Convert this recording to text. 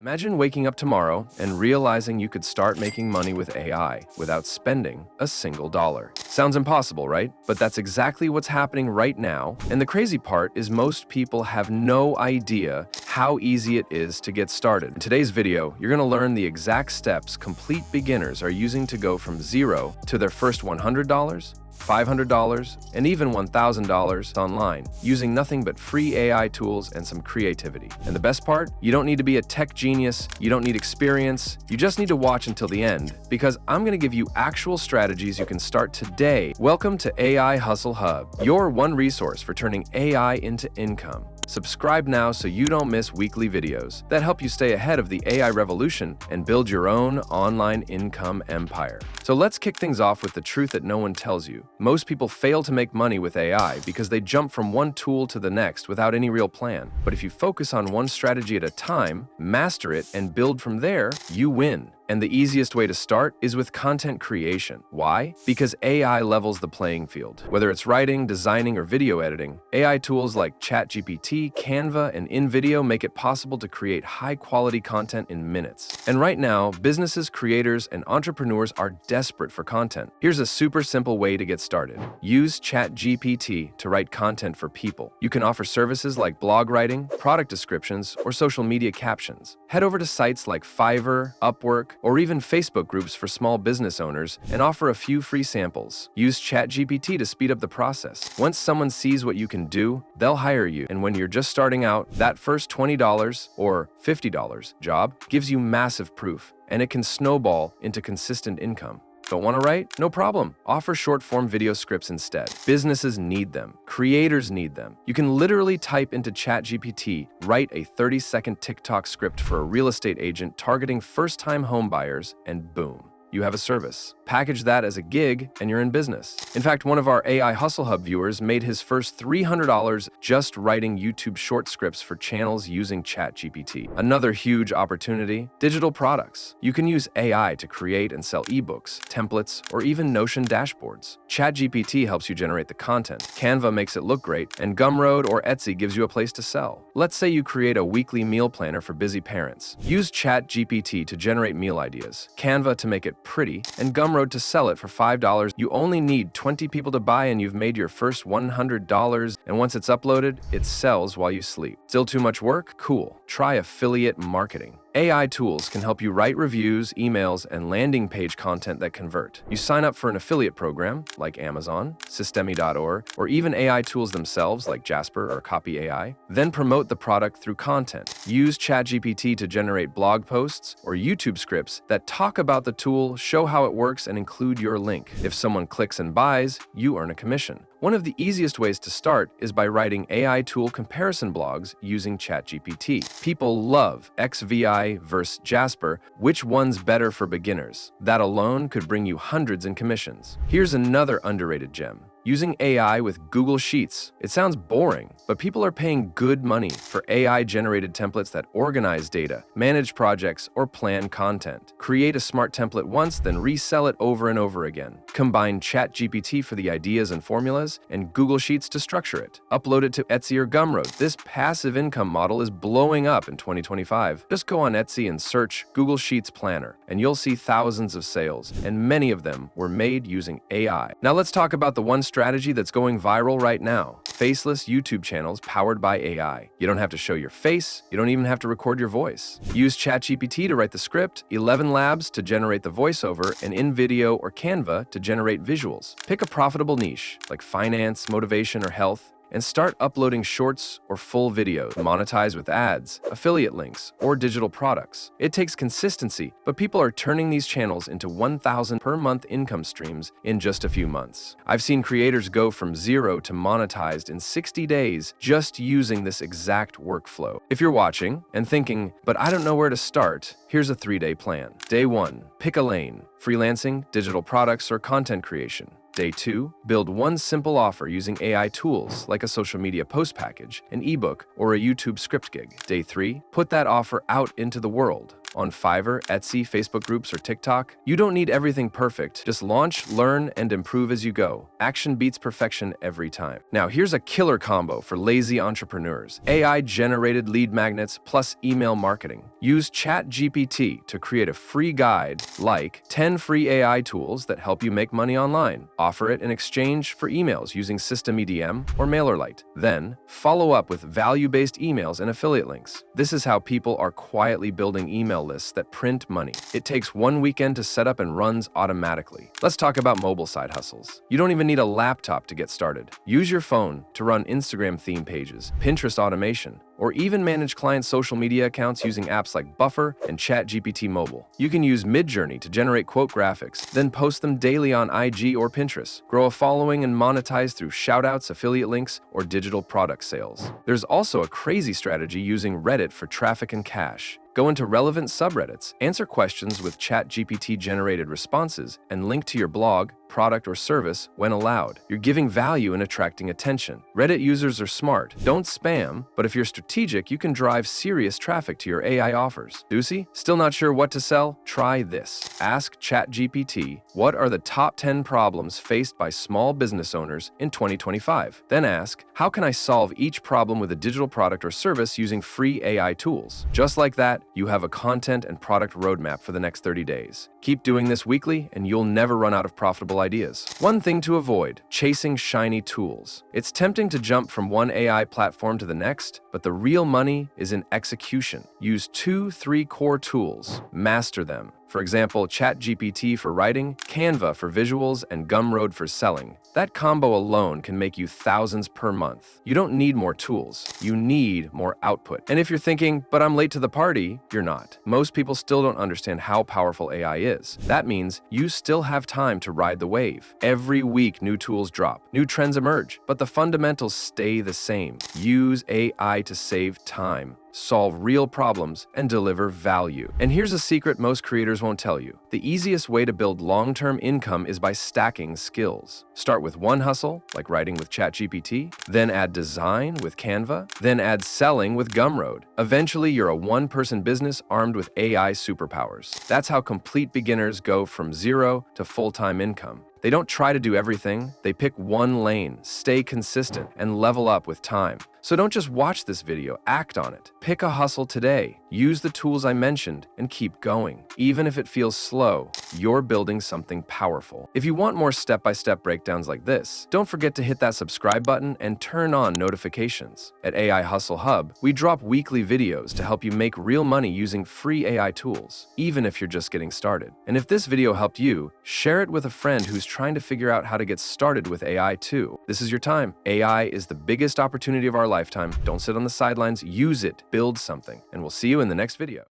Imagine waking up tomorrow and realizing you could start making money with AI without spending a single dollar. Sounds impossible, right? But that's exactly what's happening right now. And the crazy part is most people have no idea how easy it is to get started. In today's video, you're going to learn the exact steps complete beginners are using to go from zero to their first $100, $500, and even $1,000 online, using nothing but free AI tools and some creativity. And the best part? You don't need to be a tech genius, you don't need experience, you just need to watch until the end, because I'm going to give you actual strategies you can start today. Welcome to AI Hustle Hub, your one resource for turning AI into income. Subscribe now so you don't miss weekly videos that help you stay ahead of the AI revolution and build your own online income empire. So let's kick things off with the truth that no one tells you. Most people fail to make money with AI because they jump from one tool to the next without any real plan. But if you focus on one strategy at a time, master it, and build from there, you win. And the easiest way to start is with content creation. Why? Because AI levels the playing field. Whether it's writing, designing, or video editing, AI tools like ChatGPT, Canva, and InVideo make it possible to create high-quality content in minutes. And right now, businesses, creators, and entrepreneurs are desperate for content. Here's a super simple way to get started. Use ChatGPT to write content for people. You can offer services like blog writing, product descriptions, or social media captions. Head over to sites like Fiverr, Upwork, or even Facebook groups for small business owners and offer a few free samples. Use ChatGPT to speed up the process. Once someone sees what you can do, they'll hire you. And when you're just starting out, that first $20 or $50 job gives you massive proof, and it can snowball into consistent income. Don't want to write? No problem. Offer short-form video scripts instead. Businesses need them. Creators need them. You can literally type into ChatGPT, write a 30-second TikTok script for a real estate agent targeting first-time home buyers, and boom, you have a service. Package that as a gig, and you're in business. In fact, one of our AI Hustle Hub viewers made his first $300 just writing YouTube short scripts for channels using ChatGPT. Another huge opportunity, digital products. You can use AI to create and sell ebooks, templates, or even Notion dashboards. ChatGPT helps you generate the content. Canva makes it look great, and Gumroad or Etsy gives you a place to sell. Let's say you create a weekly meal planner for busy parents. Use ChatGPT to generate meal ideas, Canva to make it pretty, and Gumroad to sell it for $5. You only need 20 people to buy and you've made your first $100, and once it's uploaded, it sells while you sleep. Still too much work? Cool. Try affiliate marketing. AI tools can help you write reviews, emails, and landing page content that convert. You sign up for an affiliate program like Amazon, Systemi.org, or even AI tools themselves like Jasper or Copy AI. Then promote the product through content. Use ChatGPT to generate blog posts or YouTube scripts that talk about the tool, show how it works, and include your link. If someone clicks and buys, you earn a commission. One of the easiest ways to start is by writing AI tool comparison blogs using ChatGPT. People love XVI versus Jasper. Which one's better for beginners? That alone could bring you hundreds in commissions. Here's another underrated gem. Using AI with Google Sheets. It sounds boring, but people are paying good money for AI-generated templates that organize data, manage projects, or plan content. Create a smart template once, then resell it over and over again. Combine ChatGPT for the ideas and formulas, and Google Sheets to structure it. Upload it to Etsy or Gumroad. This passive income model is blowing up in 2025. Just go on Etsy and search Google Sheets Planner, and you'll see thousands of sales, and many of them were made using AI. Now let's talk about the one strategy that's going viral right now. Faceless YouTube channels powered by AI. You don't have to show your face, you don't even have to record your voice. Use ChatGPT to write the script, 11 Labs to generate the voiceover, and InVideo or Canva to generate visuals. Pick a profitable niche, like finance, motivation, or health, and start uploading shorts or full videos. Monetize with ads, affiliate links, or digital products. It takes consistency, but people are turning these channels into 1,000 per month income streams in just a few months. I've seen creators go from zero to monetized in 60 days just using this exact workflow. If you're watching and thinking, but I don't know where to start, here's a 3-day plan. Day 1, pick a lane, freelancing, digital products, or content creation. Day 2, build one simple offer using AI tools like a social media post package, an ebook, or a YouTube script gig. Day 3, put that offer out into the world. on Fiverr, Etsy, Facebook groups, or TikTok? You don't need everything perfect. Just launch, learn, and improve as you go. Action beats perfection every time. Now, here's a killer combo for lazy entrepreneurs: AI-generated lead magnets plus email marketing. Use ChatGPT to create a free guide like 10 free AI tools that help you make money online. Offer it in exchange for emails using System EDM or MailerLite. Then, follow up with value-based emails and affiliate links. This is how people are quietly building email lists that print money. It takes one weekend to set up and runs automatically. Let's talk about mobile side hustles. You don't even need a laptop to get started. Use your phone to run Instagram theme pages, Pinterest automation, or even manage client social media accounts using apps like Buffer and ChatGPT Mobile. You can use Midjourney to generate quote graphics, then post them daily on IG or Pinterest. Grow a following and monetize through shoutouts, affiliate links, or digital product sales. There's also a crazy strategy using Reddit for traffic and cash. Go into relevant subreddits, answer questions with ChatGPT-generated responses, and link to your blog, product, or service when allowed. You're giving value and attracting attention. Reddit users are smart. Don't spam, but if you're strategic, you can drive serious traffic to your AI offers. Doocy? Still not sure what to sell? Try this. Ask ChatGPT, what are the top 10 problems faced by small business owners in 2025? Then ask, how can I solve each problem with a digital product or service using free AI tools? Just like that, you have a content and product roadmap for the next 30 days. Keep doing this weekly, and you'll never run out of profitable ideas. One thing to avoid: chasing shiny tools. It's tempting to jump from one AI platform to the next, but the real money is in execution. Use 2-3 core tools. Master them. For example, ChatGPT for writing, Canva for visuals, and Gumroad for selling. That combo alone can make you thousands per month. You don't need more tools. You need more output. And if you're thinking, but I'm late to the party, you're not. Most people still don't understand how powerful AI is. That means you still have time to ride the wave. Every week, new tools drop, new trends emerge, but the fundamentals stay the same. Use AI to save time, solve real problems, and deliver value. And here's a secret most creators won't tell you. The easiest way to build long-term income is by stacking skills. Start with one hustle, like writing with ChatGPT, then add design with Canva, then add selling with Gumroad. Eventually, you're a one-person business armed with AI superpowers. That's how complete beginners go from zero to full-time income. They don't try to do everything. They pick one lane, stay consistent, and level up with time. So don't just watch this video, act on it. Pick a hustle today, use the tools I mentioned, and keep going. Even if it feels slow, you're building something powerful. If you want more step-by-step breakdowns like this, don't forget to hit that subscribe button and turn on notifications. At AI Hustle Hub, we drop weekly videos to help you make real money using free AI tools, even if you're just getting started. And if this video helped you, share it with a friend who's trying to figure out how to get started with AI too. This is your time. AI is the biggest opportunity of our lifetime. Don't sit on the sidelines, use it, build something, and we'll see you in the next video.